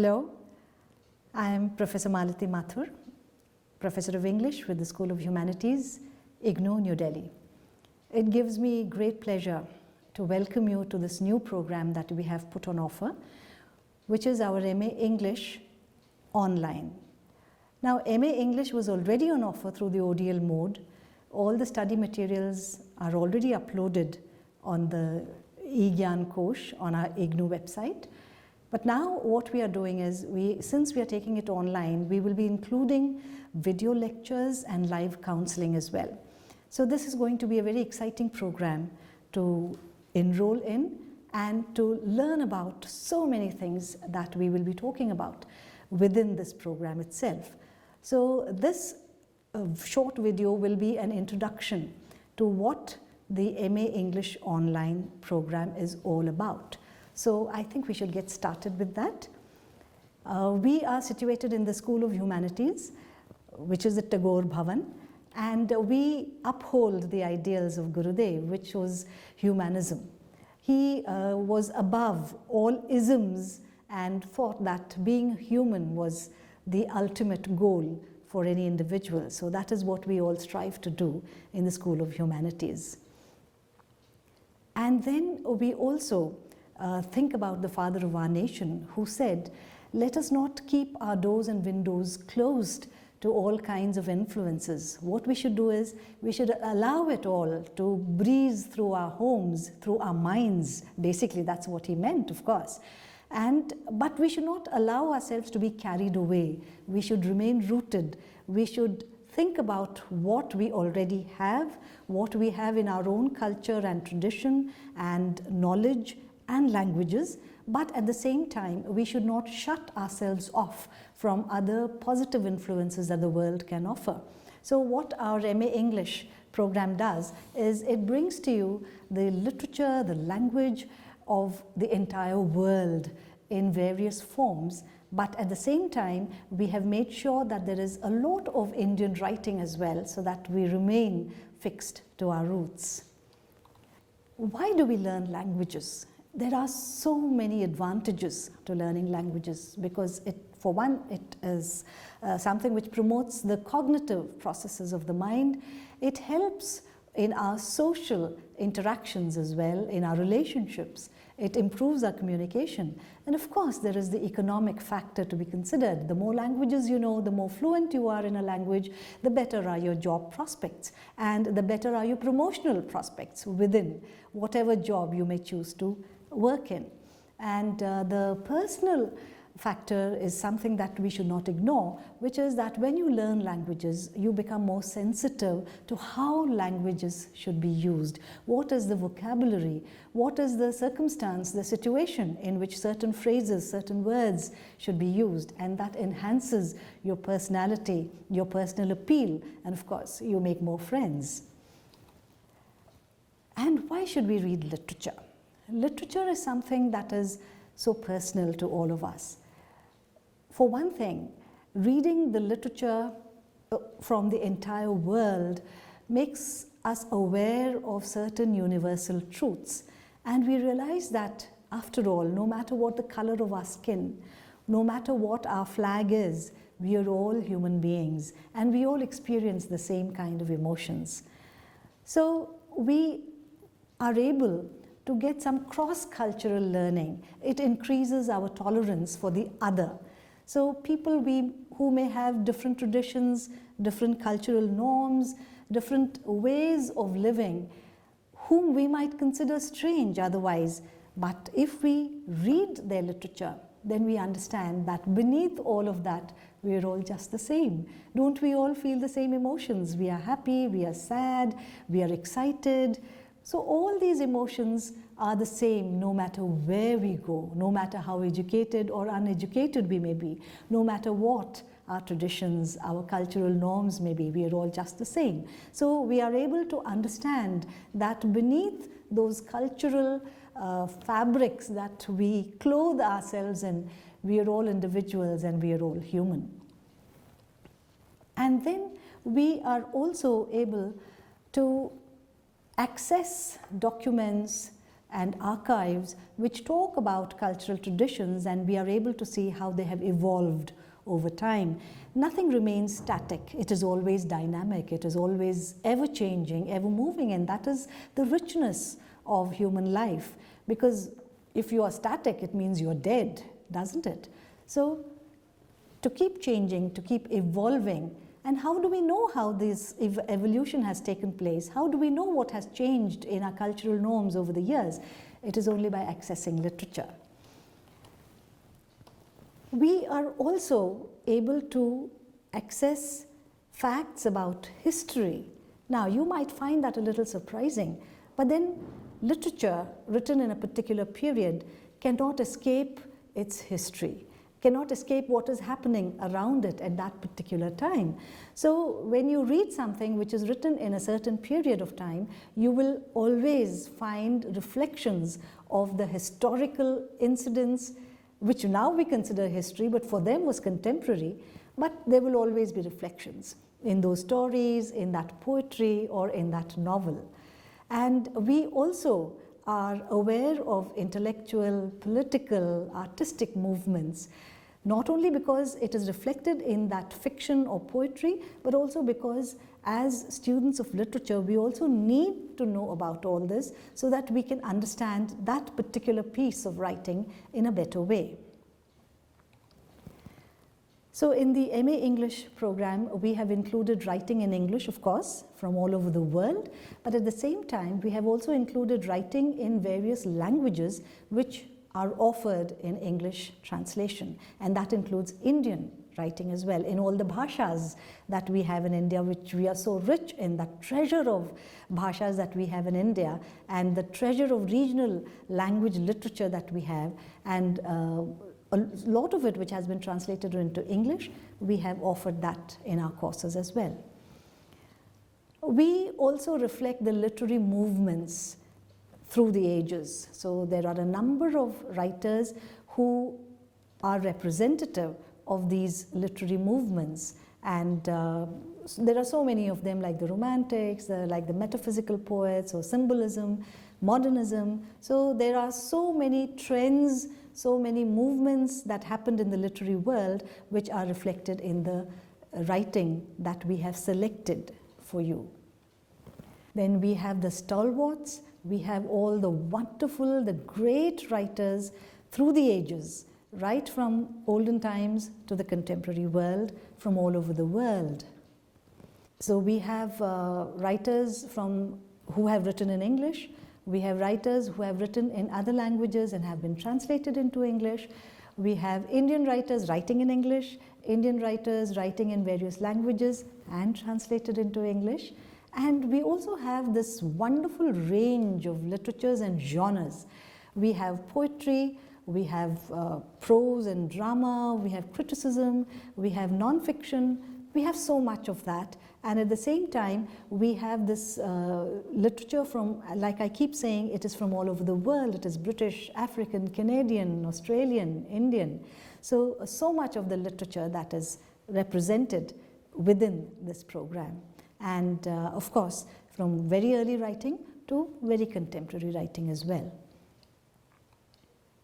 Hello, I am Professor Malati Mathur, Professor of English with the School of Humanities, IGNOU, New Delhi. It gives me great pleasure to welcome you to this new program that we have put on offer, which is our MA English online. Now, MA English was already on offer through the ODL mode. All the study materials are already uploaded on the eGyan Kosh on our IGNOU website. But now what we are doing is, since we are taking it online, we will be including video lectures and live counseling as well. So this is going to be a very exciting program to enroll in and to learn about so many things that we will be talking about within this program itself. So this short video will be an introduction to what the MA English online program is all about. So I think we should get started with that. We are situated in the School of Humanities, which is at Tagore Bhavan, and we uphold the ideals of Gurudev, which was humanism. He was above all isms and thought that being human was the ultimate goal for any individual. So that is what we all strive to do in the School of Humanities. And then we also think about the father of our nation, who said, let us not keep our doors and windows closed to all kinds of influences. What we should do is, we should allow it all to breeze through our homes, through our minds. Basically, that's what he meant, of course. But we should not allow ourselves to be carried away. We should remain rooted. We should think about what we already have, what we have in our own culture and tradition and knowledge and languages, but at the same time, we should not shut ourselves off from other positive influences that the world can offer. So what our MA English program does is it brings to you the literature, the language of the entire world in various forms, but at the same time, we have made sure that there is a lot of Indian writing as well, so that we remain fixed to our roots. Why do we learn languages? There are so many advantages to learning languages because for one, it is something which promotes the cognitive processes of the mind. It helps in our social interactions as well, in our relationships. It improves our communication. And of course, there is the economic factor to be considered. The more languages you know, the more fluent you are in a language, the better are your job prospects and the better are your promotional prospects within whatever job you may choose to work in. And the personal factor is something that we should not ignore, which is that when you learn languages, you become more sensitive to how languages should be used. What is the vocabulary? What is the circumstance, the situation in which certain phrases, certain words should be used? And that enhances your personality, your personal appeal, and of course, you make more friends. And why should we read literature? Literature is something that is so personal to all of us. For one thing, reading the literature from the entire world makes us aware of certain universal truths. And we realize that, after all, no matter what the color of our skin, no matter what our flag is, we are all human beings and we all experience the same kind of emotions. So we are able to get some cross-cultural learning. It increases our tolerance for the other. So people who may have different traditions, different cultural norms, different ways of living, whom we might consider strange otherwise, but if we read their literature, then we understand that beneath all of that, we are all just the same. Don't we all feel the same emotions? We are happy, we are sad, we are excited. So all these emotions are the same no matter where we go, no matter how educated or uneducated we may be, no matter what our traditions, our cultural norms may be, we are all just the same. So we are able to understand that beneath those cultural fabrics that we clothe ourselves in, we are all individuals and we are all human. And then we are also able to access documents and archives which talk about cultural traditions, and we are able to see how they have evolved over time. Nothing remains static. It is always dynamic. It is always ever changing, ever moving, and that is the richness of human life. Because if you are static, it means you're dead, doesn't it? So to keep changing, to keep evolving. And how do we know how this evolution has taken place? How do we know what has changed in our cultural norms over the years? It is only by accessing literature. We are also able to access facts about history. Now, you might find that a little surprising, but then literature written in a particular period cannot escape its history, cannot escape what is happening around it at that particular time. So when you read something which is written in a certain period of time, you will always find reflections of the historical incidents, which now we consider history, but for them was contemporary. But there will always be reflections in those stories, in that poetry, or in that novel. And we also are aware of intellectual, political, artistic movements, not only because it is reflected in that fiction or poetry, but also because as students of literature, we also need to know about all this so that we can understand that particular piece of writing in a better way. So in the MA English program, we have included writing in English, of course, from all over the world, but at the same time, we have also included writing in various languages which are offered in English translation, and that includes Indian writing as well, in all the bhashas that we have in India, which we are so rich in, that treasure of bhashas that we have in India, and the treasure of regional language literature that we have, and a lot of it which has been translated into English, we have offered that in our courses as well. We also reflect the literary movements through the ages. So there are a number of writers who are representative of these literary movements, and there are so many of them, like the Romantics, like the metaphysical poets, or symbolism, modernism. So there are so many trends, so many movements that happened in the literary world which are reflected in the writing that we have selected for you. Then we have the stalwarts, we have all the wonderful, the great writers through the ages, right from olden times to the contemporary world, from all over the world. So we have writers who have written in English, we have writers who have written in other languages and have been translated into English. We have Indian writers writing in English, Indian writers writing in various languages and translated into English. And we also have this wonderful range of literatures and genres. We have poetry, we have prose and drama, we have criticism, we have non-fiction, we have so much of that. And at the same time, we have this literature from, like I keep saying, it is from all over the world. It is British, African, Canadian, Australian, Indian. So much of the literature that is represented within this program. And of course, from very early writing to very contemporary writing as well.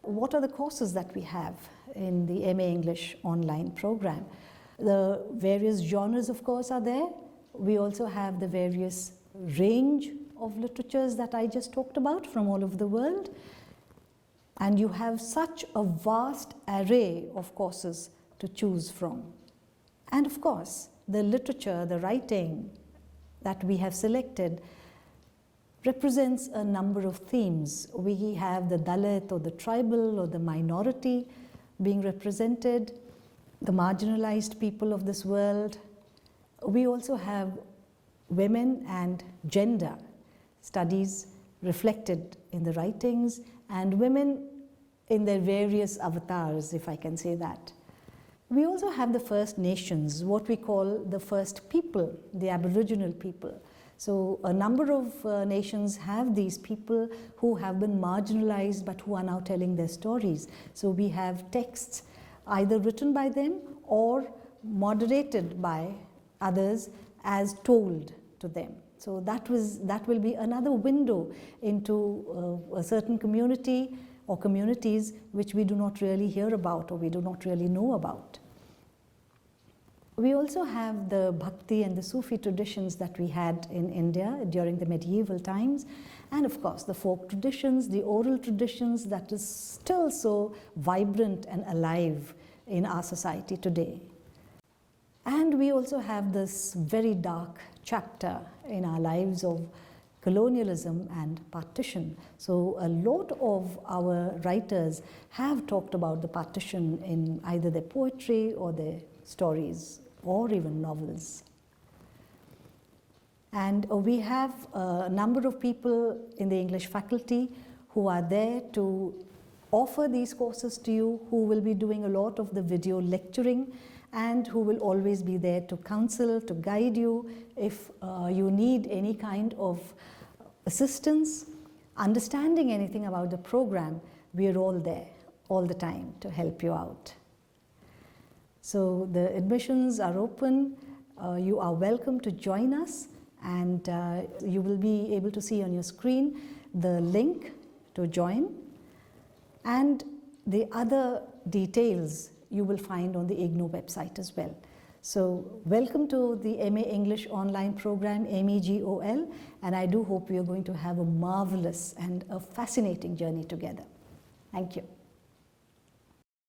What are the courses that we have in the MA English online program? The various genres, of course, are there. We also have the various range of literatures that I just talked about from all over the world. And you have such a vast array of courses to choose from. And of course, the literature, the writing that we have selected represents a number of themes. We have the Dalit or the tribal or the minority being represented, the marginalized people of this world. We also have women and gender studies reflected in the writings, and women in their various avatars, if I can say that. We also have the First Nations, what we call the first people, the Aboriginal people. So a number of nations have these people who have been marginalized but who are now telling their stories. So we have texts either written by them or moderated by others as told to them. So that will be another window into a certain community or communities which we do not really hear about or we do not really know about. We also have the Bhakti and the Sufi traditions that we had in India during the medieval times, and of course the folk traditions, the oral traditions that is still so vibrant and alive in our society today. And we also have this very dark chapter in our lives of colonialism and partition. So a lot of our writers have talked about the partition in either their poetry or their stories or even novels. And we have a number of people in the English faculty who are there to offer these courses to you, who will be doing a lot of the video lecturing and who will always be there to counsel, to guide you if you need any kind of assistance, understanding anything about the program. We are all there all the time to help you out. So the admissions are open. You are welcome to join us, and you will be able to see on your screen the link to join, and the other details you will find on the IGNOU website as well. So welcome to the MA English online program, MEGOL, and I do hope we are going to have a marvelous and a fascinating journey together. Thank you.